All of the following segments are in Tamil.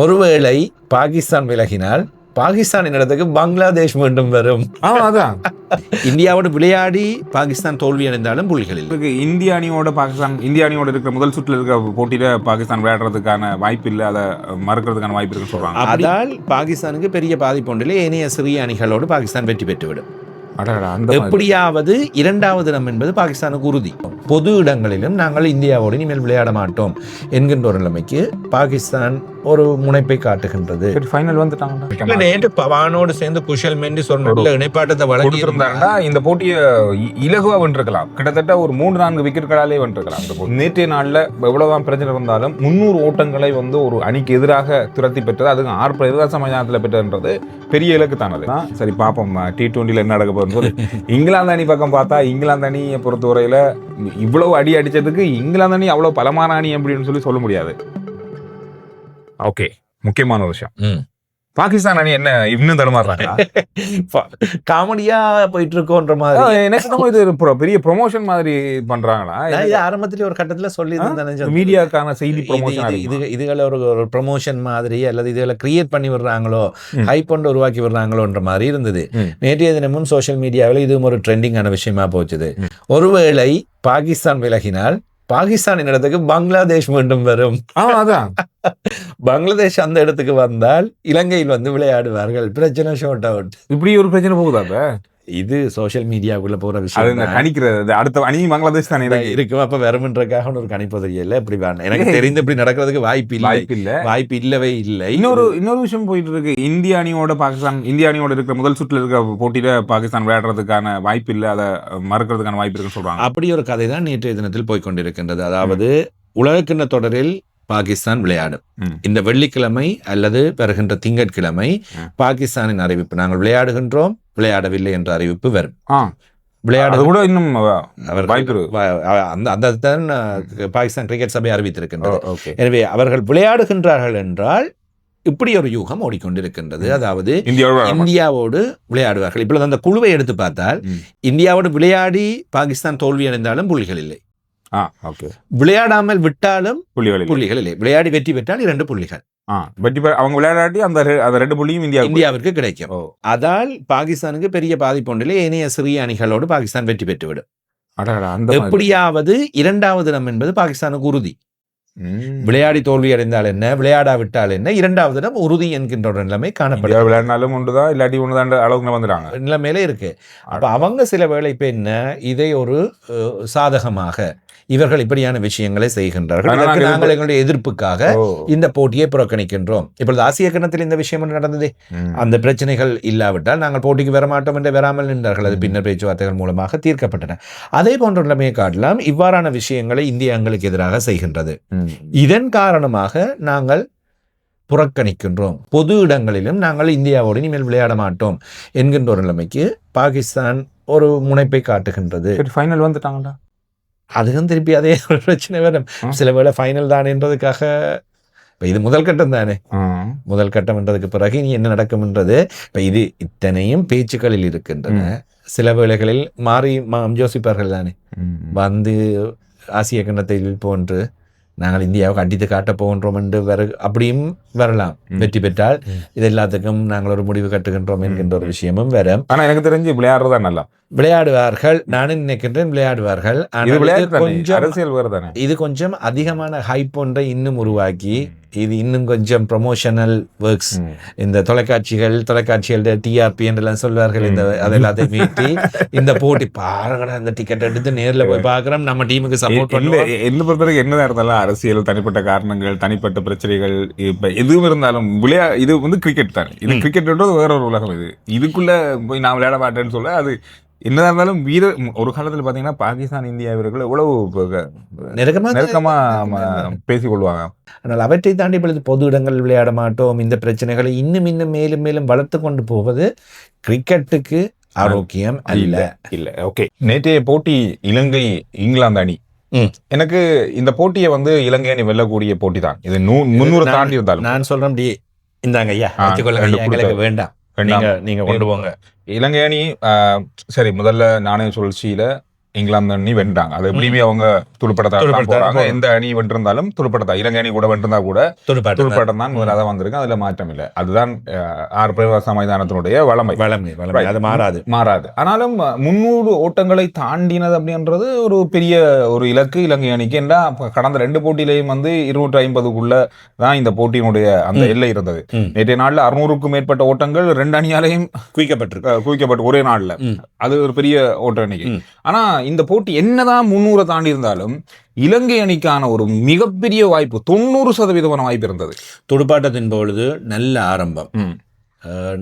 ஒருவேளை பாகிஸ்தான் விலகினால் பாகிஸ்தானின் இடத்துக்கு பங்களாதேஷ் மீண்டும் வரும். அதான் இந்தியாவோடு விளையாடி பாகிஸ்தான் தோல்வி அடைந்தாலும் புள்ளிகளில் இந்திய அணியோட இருக்கிற முதல் சுற்றில் இருக்கிற போட்டியில பாகிஸ்தான் விளையாடுறதுக்கான வாய்ப்பு இல்லை, அதை மறுக்கிறதுக்கான வாய்ப்பு இருக்குன்னு சொல்றாங்க. அதால் பாகிஸ்தானுக்கு பெரிய பாதிப்பு ஒன்றில் ஏனைய சிறிய அணிகளோடு பாகிஸ்தான் வெற்றி பெற்றுவிடும். எப்படியாவது இரண்டாவது இடம் என்பது பாகிஸ்தானுக்கு உறுதி. பொது இடங்களிலும் நாங்கள் இந்தியாவோடு இனிமேல் விளையாட மாட்டோம் என்கின்ற ஒரு நிலைமைக்கு பாகிஸ்தான் ஒரு முனைப்பை காட்டுகின்றது. ஃபைனல் வந்துட்டாங்க. நேற்று பவானோடு சேர்ந்து குஷல் மெண்டி சொன்ன இணைப்பாட்டத்தை வழங்கி இருந்தாங்கன்னா இந்த போட்டியை இலகுவா வென்றிருக்கலாம். கிட்டத்தட்ட ஒரு 3-4 விக்கெட்டுகளாலே வென்றிருக்கலாம். நேற்றைய நாள்ல எவ்வளவுதான் பிரச்சனை இருந்தாலும் 300 ஓட்டங்களை ஒரு அணிக்கு எதிராக துரத்தி பெற்றது, அதுக்கு 6 எதிராச மைதானத்தில் பெற்றதுன்றது பெரிய இலக்கு தானது. சரி பார்ப்போம் T20 என்ன நடக்க போகுது. இங்கிலாந்து அணி பக்கம் பார்த்தா இங்கிலாந்து அணியை பொறுத்தவரையில இவ்வளவு அடி அடிச்சதுக்கு இங்கிலாந்து அணி அவ்வளவு பலமான அணி அப்படின்னு சொல்ல முடியாது. ஓகே, முக்கியமான ஒரு விஷயம், பாகிஸ்தான் அணி என்ன இன்னும் தடுமாறுறாங்க. காமெடியா போயிட்டு இருக்கோன்ற மாதிரி இது பெரிய ப்ரொமோஷன் மாதிரி பண்றாங்களா? இது ஆரம்பத்திலே ஒரு கட்டத்துல சொல்லி மீடியாக்கான செய்தி ப்ரொமோஷன், இதுகளை ஒரு ப்ரொமோஷன் மாதிரி அல்லது இதுகளை கிரியேட் பண்ணி விடுறாங்களோ, ஹைப் பண்ணி உருவாக்கி விடுறாங்களோன்ற மாதிரி இருந்தது. நேற்றைய தினமும் சோசியல் மீடியாவில் இதுவும் ஒரு ட்ரெண்டிங்கான விஷயமா போச்சுது. ஒருவேளை பாகிஸ்தான் விலகினால் பாகிஸ்தானின் இடத்துக்கு பங்களாதேஷ் மீண்டும் வரும். அதான் பங்களாதேஷ் அந்த இடத்துக்கு வந்தால் இலங்கையில் வந்து விளையாடுவார்கள். பிரச்சனை ஷார்ட் அவுட். இப்படி ஒரு பிரச்சனை போகுதா? இது சோசியல் மீடியாவுக்குள்ள போற விஷயம். கணிக்கிறது அடுத்த அணி பங்களாதேஷ் தானே இருக்கும். அப்ப வருமன்றக்காக ஒரு கணிப்பு தெரியல. இப்படி எனக்கு தெரிந்து இப்படி நடக்கிறதுக்கு வாய்ப்பு இல்லவே இல்லை. இன்னொரு விஷயம் போயிட்டு இருக்கு. இந்திய அணியோட இருக்கிற முதல் சுற்றில் இருக்கிற போட்டியில பாகிஸ்தான் விளையாடுறதுக்கான வாய்ப்பு இல்லை, அதை மறுக்கிறதுக்கான வாய்ப்பு இருக்குன்னு சொல்றாங்க. அப்படி ஒரு கதை தான் நேற்றைய தினத்தில் போய்கொண்டிருக்கின்றது. அதாவது உலகக்கிண்ண தொடரில் பாகிஸ்தான் விளையாடும். இந்த வெள்ளிக்கிழமை அல்லது வருகின்ற திங்கட்கிழமை பாகிஸ்தானின் அறிவிப்பு, நாங்கள் விளையாடுகின்றோம், விளையாடவில்லை என்ற அறிவிப்பு வரும். விளையாட கூட இன்னும் பாகிஸ்தான் கிரிக்கெட் சபை அறிவித்திருக்கின்றது. எனவே அவர்கள் விளையாடுகின்றார்கள் என்றால் இப்படி ஒரு யூகம் ஓடிக்கொண்டிருக்கின்றது. அதாவது இந்தியாவோடு விளையாடுவார்கள். இப்பொழுது அந்த குழுவை எடுத்து பார்த்தால் இந்தியாவோடு விளையாடி பாகிஸ்தான் தோல்வி அடைந்தாலும் புள்ளிகள் இல்லை, விளையாடாமல் விட்டாலும் புள்ளிகள் இல்லை, விளையாடி வெற்றி பெற்றால் 2 புள்ளிகள். அவங்க விளையாடி அந்த 2 புள்ளியும் இந்தியாவிற்கு கிடைக்கும். அதால் பாகிஸ்தானுக்கு பெரிய பாதிப்பு ஒன்றில் ஏனைய சிறிய அணிகளோடு பாகிஸ்தான் வெற்றி பெற்றுவிடும். எப்படியாவது இரண்டாவது இடம் என்பது பாகிஸ்தானுக்கு உறுதி. விளையாடி தோல்வி அடைந்தால் என்ன, விளையாடாவிட்டால் என்ன, இரண்டாவது இடம் உறுதி என்கின்ற ஒரு நிலைமை காணப்படும். விளையாடினாலும் ஒன்றுதான், இல்லாட்டி ஒன்றுதான் அளவுக்கு வந்துடுறாங்க நிலைமையில இருக்கு. அப்ப அவங்க சில வேளை இப்ப என்ன, இதை ஒரு சாதகமாக இவர்கள் இப்படியான விஷயங்களை செய்கின்றார்கள். நாங்கள் எங்களுடைய எதிர்ப்புக்காக இந்த போட்டியை புறக்கணிக்கின்றோம். இப்பொழுது ஆசிய கணத்தில் இந்த விஷயம் நடந்தது. அந்த பிரச்சனைகள் இல்லாவிட்டால் நாங்கள் போட்டிக்கு வரமாட்டோம் என்று வராமல் நின்றார்கள். அது பின்னர் பேச்சுவார்த்தைகள் மூலமாக தீர்க்கப்பட்டன. அதே போன்ற நிலைமையை காட்டலாம். இவ்வாறான விஷயங்களை இந்தியா எங்களுக்கு எதிராக செய்கின்றது. இதன் காரணமாக நாங்கள் புறக்கணிக்கின்றோம், பொது இடங்களிலும் நாங்கள் இந்தியாவோடு இனிமேல் விளையாட மாட்டோம் என்கின்ற ஒரு நிலைமைக்கு பாகிஸ்தான் ஒரு முனைப்பை காட்டுகின்றது. ஃபைனல் வந்துட்டாங்களா? அதுக்கும் திருப்பி அதே ஒரு பிரச்சனை வரும். சில வேளை ஃபைனல் தான் என்றதுக்காக இப்போ இது முதல் கட்டம் தானே, முதல் கட்டம் என்றதுக்கு பிறகு இனி என்ன நடக்கும்ன்றது இப்போ இது இத்தனையும் பேச்சுக்களில் இருக்கின்றன. சில வேளைகளில் மாறி யோசிப்பார்கள் தானே, வந்து ஆசிய கண்டத்தில் போன்று நாங்கள் இந்தியாவுக்கு அடித்து காட்ட போகின்றோம் என்று அப்படியும் வரலாம். வெற்றி பெற்றால் இது எல்லாத்துக்கும் நாங்கள் ஒரு முடிவு கட்டுகின்றோம் என்கின்ற ஒரு விஷயமும் வரும். ஆனா எனக்கு தெரிஞ்சு விளையாடுறதா நல்லா விளையாடுவார்கள், நானும் நினைக்கின்றேன் விளையாடுவார்கள். இது கொஞ்சம் அதிகமான ஹைப் ஒன்றை இன்னும் உருவாக்கி இது இன்னும் கொஞ்சம் ப்ரொமோஷனல் ஒர்க்ஸ், இந்த தொலைக்காட்சிகள் டிஆர்பி என்றெல்லாம் சொல்வார்கள், இந்த அதெல்லாத்தையும் மீட்டி இந்த போட்டி பாருங்கடா, இந்த டிக்கெட் எடுத்து நேரில் போய் பார்க்குறோம், நம்ம டீமுக்கு சப்போர்ட் பண்ணுவோம். என்ன பொறுத்தவரைக்கும் என்னதான் இருந்தாலும் அரசியல், தனிப்பட்ட காரணங்கள், தனிப்பட்ட பிரச்சனைகள், இப்போ எதுவும் இருந்தாலும் இது கிரிக்கெட் தானே. இது கிரிக்கெட் வேற ஒரு உலகம். இதுக்குள்ள போய் நான் விளையாட மாட்டேன்னு சொல்ல, அது என்னதான் இருந்தாலும் ஒரு காலத்தில் பார்த்தீங்கன்னா பாகிஸ்தான் இந்தியா வீரர்கள் எவ்வளவு நெருக்கமா பேசிக் கொள்வாங்க. ஆனால் அவற்றை தாண்டி பொது இடங்கள் விளையாட மாட்டோம், இந்த பிரச்சனைகளை இன்னும் மேலும் மேலும் வளர்த்து கொண்டு போவது கிரிக்கெட்டுக்கு ஆரோக்கியம் இல்ல. ஓகே, நேற்றைய போட்டி இலங்கை இங்கிலாந்து அணி, எனக்கு இந்த போட்டியை இலங்கை அணி வெல்லக்கூடிய போட்டி தான். இது 300 தாண்டி இருந்தாலும் நான் சொல்றேன், இந்தாங்க ஐயா வேண்டாம், நீங்க கொண்டு போங்க. இலங்கை அணி சரி முதல்ல நாணய சுழற்சியில இங்கிலாந்து அணி வென்றாங்க. அது எப்படியுமே அவங்க துடுப்படத்தான் போறாங்க. எந்த அணி வென்றிருந்தாலும் துடுப்படத்தா. இலங்கை அணி கூட வென்றிருந்தா கூட துடுப்பாட்டம் தான் முதலாக வந்திருக்கு. அதுல மாற்றம் இல்லை. அதுதான் ஆர் பிரேமதாச மைதானத்தினுடைய வளமை. அது மாறாது. ஆனாலும் 300 ஓட்டங்களை தாண்டினது அப்படின்றது ஒரு பெரிய ஒரு இலக்கு இலங்கை அணிக்கு. ஏன்னா கடந்த 2 போட்டியிலையும் வந்து 250க்குள்ள தான் இந்த போட்டியினுடைய அந்த எல்லை இருந்தது. நேற்றைய நாள்ல 600க்கும் மேற்பட்ட ஓட்டங்கள் 2 அணியாலையும் குவிக்கப்பட்டு ஒரே நாள்ல. அது ஒரு பெரிய ஓட்ட எண்ணிக்கை. ஆனா இந்த போட்டி என்னதான் 300 தாண்டி இருந்தாலும் இலங்கை அணிக்கான ஒரு மிகப்பெரிய வாய்ப்பு 90% வாய்ப்பு இருந்தது. துடுப்பாட்டத்தின் பொழுது நல்ல ஆரம்பம்,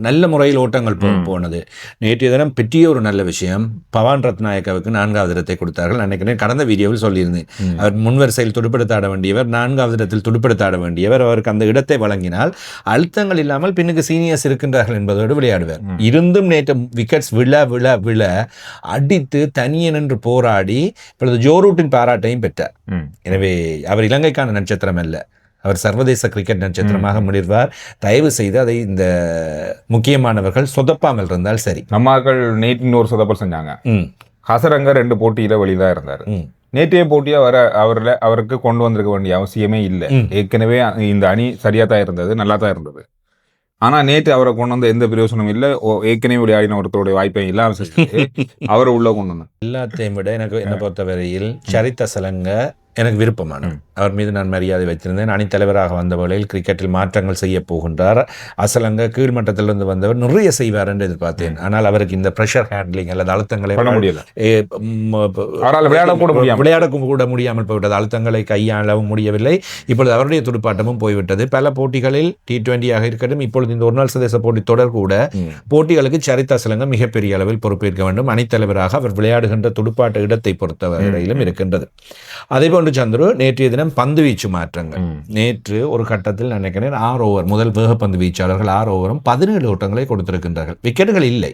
நல்ல முறையில் ஓட்டங்கள் போனது. நேற்றைய தினம் பெரிய ஒரு நல்ல விஷயம், பவான் ரத்நாயக்காவுக்கு 4வது இடத்தை கொடுத்தார்கள். அன்னைக்கு கடந்த வீடியோவில் சொல்லியிருந்தேன், அவர் முன்வரிசையில் துடுப்படுத்தாட வேண்டியவர், 4வது இடத்தில் துடுப்படுத்தாட வேண்டியவர். அவருக்கு அந்த இடத்தை வழங்கினால் அழுத்தங்கள் இல்லாமல் பின்னுக்கு சீனியர்ஸ் இருக்கின்றார்கள் என்பதோடு விளையாடுவார். இருந்தும் நேற்று விக்கெட்ஸ் விழ அடித்து தனியே நின்று போராடி இப்பொழுது ஜோ ரூட்டின் பாராட்டையும் பெற்றார். எனவே அவர் இலங்கைக்கான நட்சத்திரம் அல்ல, அவர் சர்வதேச கிரிக்கெட் நட்சத்திரமாக முடிவார். தயவு செய்து அதை இந்த முக்கியமானவர்கள் சொதப்பாமல் இருந்தால் சரி. நம்மாக்கள் நேற்று ஒரு சொதப்பல் செஞ்சாங்க. ஹசரங்க 2 போட்டியில வெளியிதான் இருந்தார். நேற்றைய போட்டியா அவருக்கு கொண்டு வந்திருக்க வேண்டிய அவசியமே இல்லை. ஏற்கனவே இந்த அணி சரியா தான் இருந்தது, நல்லா தான் இருந்தது. ஆனா நேற்று அவரை கொண்டு வந்த எந்த பிரயோசனமும் இல்லை. ஏற்கனவே விளையாடின ஒருத்தருடைய வாய்ப்பை இல்லாம அவரை உள்ள கொண்டு வந்தார். எல்லாத்தையும் விட எனக்கு என்னை பொறுத்தவரையில் சரித்த சலங்க எனக்கு விருப்பமான, அவர் மீது நான் மரியாதை வைத்திருந்தேன். அணித்தலைவராக வந்த வேளையில் கிரிக்கெட்டில் மாற்றங்கள் செய்ய போகின்றார். அசலங்க கீழ்மட்டத்திலிருந்து வந்தவர் நிறைய செய்வார் என்று எதிர்பார்த்தேன். ஆனால் அவருக்கு இந்த ப்ரெஷர் ஹேண்ட்லிங் அல்லது அழுத்தங்களை விளையாட கூட முடியாமல் போய்விட்டது. அழுத்தங்களை கையாளவும் முடியவில்லை. இப்பொழுது அவருடைய துடுப்பாட்டமும் போய்விட்டது. பல போட்டிகளில் T20 இருக்கட்டும், இப்பொழுது இந்த ஒருநாள் சர்வதேச போட்டி தொடர் கூட போட்டிகளுக்கு சரித்த அசலங்க மிகப்பெரிய அளவில் பொறுப்பேற்க வேண்டும். அணித்தலைவராக அவர் விளையாடுகின்ற துடுப்பாட்ட இடத்தை பொறுத்தவரையிலும் இருக்கின்றது. அதேபோல் சந்துரு, நேற்றைய தினம் பந்து வீச்சு மாற்றங்கள். நேற்று ஒரு கட்டத்தில் நினைக்கிறேன் 6 ஓவர் முதல் வேகப்பந்து வீச்சாளர்கள் 6 ஓவரும் 17 ஓட்டங்களை கொடுத்திருக்கின்றார்கள். விக்கெட்டுகள் இல்லை,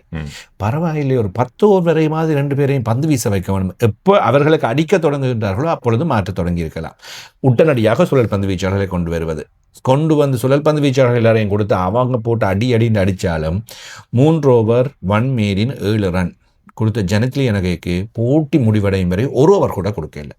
பரவாயில்லை. ஒரு 10 ஓவர் வரை மாதிரி 2 பேரையும் பந்து வீச வைக்க வேண்டும். எப்போ அவர்களுக்கு அடிக்க தொடங்குகின்றார்களோ அப்பொழுது மாற்ற தொடங்கி இருக்கலாம். உடனடியாக சுழல் பந்து வீச்சாளர்களை கொண்டு வந்து சுழல் பந்து வீச்சாளர்கள் எல்லாரையும் கொடுத்து அவங்க போட்டு அடின்னு அடித்தாலும் 3 ஓவர் 1 மேரின் 7 ரன் கொடுத்த ஜனத்லி எனகைக்கு போட்டி முடிவடையும் வரை 1 ஓவர் கூட கொடுக்கல.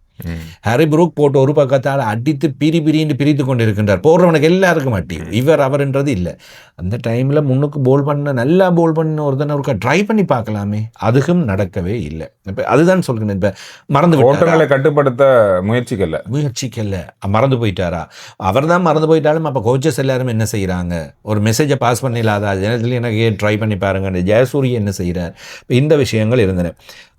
ஹாரி புரூக் போட்டு ஒரு பக்கத்தால் அடித்து பிரின்னு பிரித்து கொண்டு இருக்கின்றார். போடுறவனுக்கு எல்லாருக்கும் அடி, இவர் அவர்ன்றது இல்லை. அந்த டைம்ல முன்னுக்கு நல்லா போல் பண்ண ஒருத்தனை ட்ரை பண்ணி பார்க்கலாமே, அதுக்கும் நடக்கவே இல்லை. இப்ப அதுதான் சொல்கிறேன். இப்ப மறந்து ஓட்டங்களை கட்டுப்படுத்த முயற்சிக்கல மறந்து போயிட்டாரா? அவர் தான் மறந்து போயிட்டாலும் அப்ப கோச்சஸ் எல்லாரும் என்ன செய்யறாங்க? ஒரு மெசேஜை பாஸ் பண்ணிடலாதா? ஜனத்தில் எனக்கு ட்ரை பண்ணி பாருங்க. ஜெயசூரிய என்ன செய்யறார்? இந்த விஷயங்கள் இருந்தன.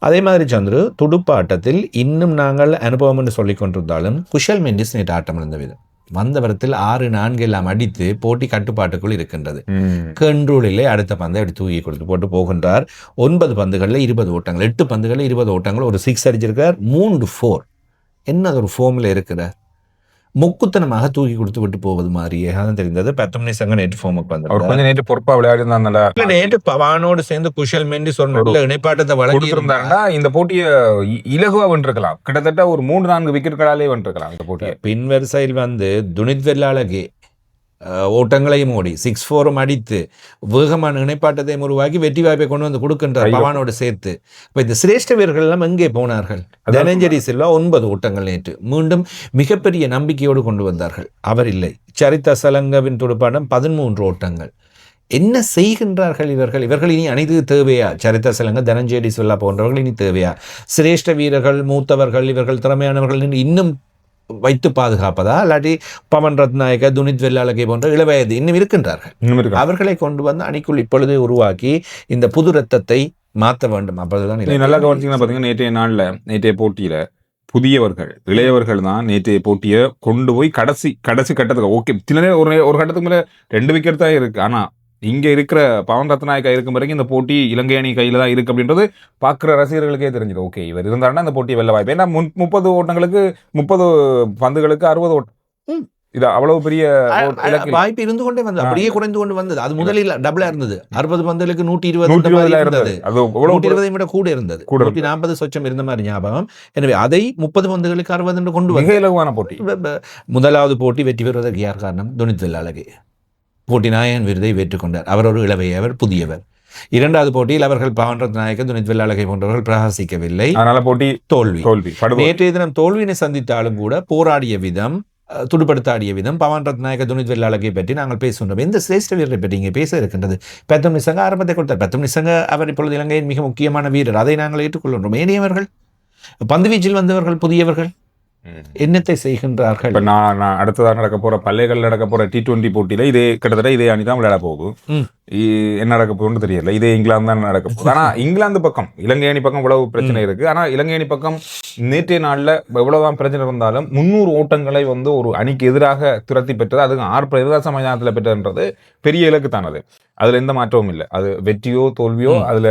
அதே மாதிரி சந்துரு, துடுப்பாட்டத்தில் இன்னும் நாங்கள் அனுபவம் என்று சொல்லிக் கொண்டிருந்தாலும் குஷல் மெண்டிஸ் நேற்று ஆட்டம் இருந்த விதம், வந்தவரத்தில் 6-4 எல்லாம் அடித்து போட்டி கட்டுப்பாட்டுக்குள் இருக்கின்றது. கண்ட்ரோலிலே அடுத்த பந்தை அப்படி தூக்கி கொடுத்து போட்டு போகின்றார். 9 பந்துகளில் 20 ஓட்டங்கள், 8 பந்துகளில் 20 ஓட்டங்கள், ஒரு 6 அடிச்சிருக்கார், 3 4. என்ன ஒரு ஃபோமில் இருக்கிறார்? முக்குத்தனமாக தூக்கி கொடுத்து விட்டு போவது மாதிரியே தான் தெரிந்தது. 10 மணி சங்க நேற்று ஃபோமுக்கு வந்தார். நேற்று பொறுப்பா விளையாடினால நேற்று பவானோடு சேர்ந்து குஷல் மெண்டிஸ் ஒரு இணைப்பாட்டத்தை வழங்கியிருந்தாருன்னா இந்த போட்டியை இலகுவா வென்றிருக்கலாம். கிட்டத்தட்ட ஒரு 3-4 விக்கெட்டுகளாலே வென்றிருக்கலாம் இந்த போட்டியை. பின் வரிசையில் வந்து துனித் வெள்ளாளகே ஓட்டங்களையும் ஓடி 6-4 அடித்து வேகமான இணைப்பாட்டத்தையும் உருவாக்கி வெற்றி வாய்ப்பை கொண்டு வந்து கொடுக்கின்றார் பவானோடு சேர்த்து. இப்போ இந்த சிரேஷ்ட வீரர்கள் எல்லாம் எங்கே போனார்கள்? தனஞ்சரி சில்வா 9 ஓட்டங்கள் நேற்று மீண்டும் மிகப்பெரிய நம்பிக்கையோடு கொண்டு வந்தார்கள். அவர் இல்லை. சரித்த அசலங்கவின் துடுப்பாட்டம் 13 ஓட்டங்கள். என்ன செய்கின்றார்கள் இவர்கள் இனி அனைத்து தேவையா? சரித்த அசலங்க, தனஞ்சரி சில்வா போன்றவர்கள் இனி தேவையா? சிரேஷ்ட வீரர்கள், மூத்தவர்கள், இவர்கள் திறமையானவர்கள் இன்னும் வைத்து பாதுகாப்பதா? இல்லாட்டி பவன் ரத்நாயக்க, துனித் வெள்ளாளகே போன்ற இளவயது இன்னும் இருக்கின்றார்கள். அவர்களை கொண்டு வந்து அணிக்குள் இப்பொழுது உருவாக்கி இந்த புது ரத்தத்தை மாற்ற வேண்டும். அப்போதுதான் நல்லா கவனிச்சிங்கன்னா பார்த்தீங்கன்னா நேற்றைய போட்டியில புதியவர்கள், இளையவர்கள் தான் நேற்றைய போட்டியை கொண்டு போய் கடைசி கட்டத்துக்கு ஓகே ஒரு கட்டத்துக்கு மேல 2 விக்கெட் தான் இருக்கு. ஆனா இங்க இருக்கிற பவன் ரத்நாயக்கா இருக்கும் வரைக்கும் இந்த போட்டி இலங்கை அணி கையில தான் இருக்கு அப்படின்றது பாக்குற ரசிகர்களுக்கே தெரிஞ்சது. ஓகே, இவர் இருந்தாருன்னா இந்த போட்டி வெல்ல வாய்ப்பு. ஏன்னா 30 ஓட்டங்களுக்கு 30 பந்துகளுக்கு 60 ஓட்டம், இது அவ்வளவு பெரிய வாய்ப்பு இருந்து கொண்டே வந்தது, அப்படியே குறைந்து கொண்டு வந்தது. அது முதலில் டபுளா இருந்தது. 60 பந்துகளுக்கு 120 இருந்தது, 120 விட கூட இருந்தது, 140 சொச்சம் இருந்த மாதிரி ஞாபகம். எனவே அதை 30 பந்துகளுக்கு 60 என்று கொண்டு வந்து இலகுவான போட்டி. முதலாவது போட்டி வெற்றி பெறுவதற்கு யார் காரணம்? துனித் வெள்ளாளகே போட்டி நாயகன் விருதை வெற்றுக்கொண்டார். அவர் ஒரு இளவையவர், புதியவர். இரண்டாவது போட்டியில் அவர்கள் பவன் ரத்நாயக்க, துனித் வெள்ளாளகை போன்றவர்கள் பிரகாசிக்கவில்லை. அதனால போட்டி தோல்வி. நேற்றைய தினம் தோல்வியினை சந்தித்தாலும் கூட போராடிய விதம், துடுப்படுத்தாடிய விதம், பவன் ரத்நாயக்க, துனித் வெள்ளாளகை பற்றி நாங்கள் பேசுகின்றோம். எந்த சிரேஷ்ட வீரரை பற்றி இங்கே பேச இருக்கின்றது? பெத்தம் நிசங்க ஆரம்பத்தை கொடுத்தார். பெத்தம் நிசங்க அவர் இப்பொழுது இலங்கையின் மிக முக்கியமான வீரர், அதை நாங்கள் ஏற்றுக்கொள்கின்றோம். ஏனையவர்கள் பந்து வீச்சில் வந்தவர்கள் புதியவர்கள் என்னத்தை செய்கின்றார்கள்? இப்ப நான் அடுத்ததாக நடக்க போற பள்ளைகள் நடக்க போற T20 போட்டியில இதே கிட்டத்தட்ட இதே அணி தான் விளையாட போகுது. என்ன நடக்க போகுதுன்னு தெரியல. இதே இங்கிலாந்து தான் நடக்க போகுது. ஆனா இங்கிலாந்து பக்கம் இலங்கை அணி பக்கம் இவ்வளவு பிரச்சனை இருக்கு. ஆனா இலங்கை அணி பக்கம் நேற்றைய நாள்ல எவ்வளவுதான் பிரச்சனை இருந்தாலும் 300 ஓட்டங்களை வந்து ஒரு அணிக்கு எதிராக துரத்தி பெற்றது, அதுக்கு 6 பிரதேச மைதானத்துல பெற்றதுன்றது பெரிய இலக்கு தானது. அதுல எந்த மாற்றமும் இல்லை. அது வெற்றியோ தோல்வியோ அதுல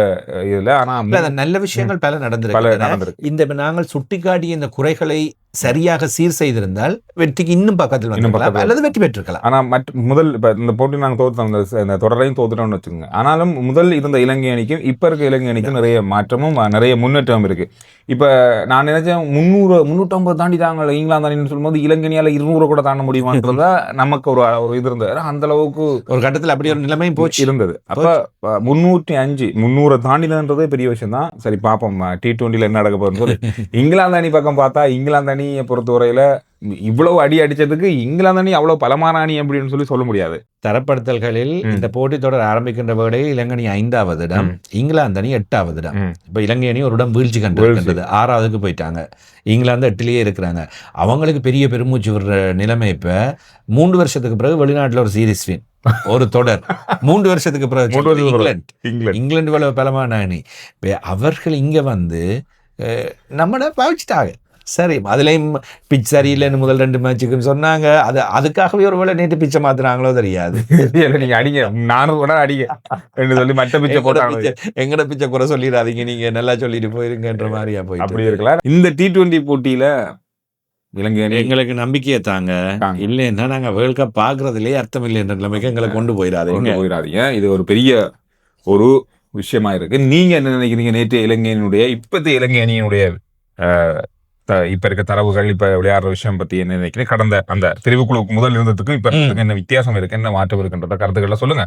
இல்ல. ஆனா நல்ல விஷயங்கள் பல நடந்திருக்கு. இந்த நாங்கள் சுட்டிக்காட்டிய இந்த குறைகளை சரியாக சீர் செய்திருந்தால் வெற்றிக்கு இன்னும் பக்கத்தில் அல்லது வெற்றி பெற்றிருக்கலாம். ஆனா முதல் இப்ப இந்த போட்டி நாங்கள் தோற்று இந்த தொடரையும் தோத்துட்டோம்னு வச்சுக்கோங்க. ஆனாலும் முதல் இருந்த இலங்கை அணிக்கும் இப்ப இருக்க இலங்கை அணிக்கும் நிறைய மாற்றமும் நிறைய முன்னேற்றமும் இருக்கு. இப்ப நான் நினைச்சேன் 350 தாண்டி தாங்க இங்கிலாந்து அணின்னு சொல்லும்போது இலங்கை அணியால 200 கூட தாண்ட முடியுமான்றதா நமக்கு ஒரு இது இருந்தது. அந்த அளவுக்கு ஒரு கட்டத்தில் அப்படி ஒரு நிலைமையும் போச்சு இருந்தது. அப்ப 300 தாண்டினதுன்றதே பெரிய விஷயம் தான். சரி பாப்போம் T20ல என்ன நடக்க போகுதுன்னு சொல்லி. இங்கிலாந்து அணி பக்கம் பார்த்தா இங்கிலாந்து அணியை பொறுத்தவரையில இவ்வளவு அடி அடிச்சதுக்கு இங்கிலாந்து அணி அவ்வளவு பலமான அணி அப்படின்னு சொல்ல முடியாது. தரப்படுத்தல்களில் இந்த போட்டி தொடர் ஆரம்பிக்கின்ற வேளையில் இலங்கை அணி 5வது இடம், இங்கிலாந்து அணி 8வது இடம். இப்ப இலங்கை அணி ஒரு இடம் வீழ்ச்சி கண்டிருக்கின்றது, 6வதுக்கு போயிட்டாங்க. இங்கிலாந்து 8லேயே இருக்கிறாங்க. அவங்களுக்கு பெரிய பெருமூச்சு விடுற நிலைமை. இப்ப 3 வருஷத்துக்கு பிறகு வெளிநாட்டுல ஒரு சீரீஸ் வின், ஒரு தொடர் 3 வருஷத்துக்கு பிறகு இங்கிலாந்து இவ்வளவு பலமான அணி. அவர்கள் இங்க வந்து நம்மள பாவிச்சுட்டாங்க. சரி, அதுலயும் பிச் சரியில்லைன்னு முதல் 2 மேட்சுக்கும் சொன்னாங்க. அதுக்காகவே ஒரு வேளை நேற்று பிச்சை மாத்துறாங்களோ தெரியாது. நீங்க அடிங்க 400 கூட அடிங்க என்று சொல்லி மற்ற பிச்சை போட்டாங்க. எங்கட பிச்சை குறை சொல்லிடாதீங்க, நீங்க நல்லா சொல்லிட்டு போயிருங்கன்ற மாதிரியா போய் அப்படி இருக்கலாம். இந்த T20 போட்டியில இலங்கை எங்களுக்கு நம்பிக்கையை தாங்க, இல்லைன்னா நாங்க வேர்ல்ட் கப் பாக்குறதுலயே அர்த்தம் இல்லை என்ற நிலைமைக்கு எங்களை கொண்டு போயிடாதீங்க. இது ஒரு பெரிய ஒரு விஷயமா இருக்கு. நீங்க என்ன நினைக்கிறீங்க? நேற்று இலங்கையினுடைய இப்பத்திய இலங்கை அணியினுடைய இப்ப இருக்க தரவுகள், இப்ப விளையாடுற விஷயம் பத்தி என்ன நினைக்கிறேன்? கடந்த அந்த தெரிவுக்குழு முதல் இருந்ததுக்கும் இப்ப என்ன வித்தியாசம் இருக்கு, என்ன மாற்றம் இருக்குன்ற கருத்துக்களை சொல்லுங்க.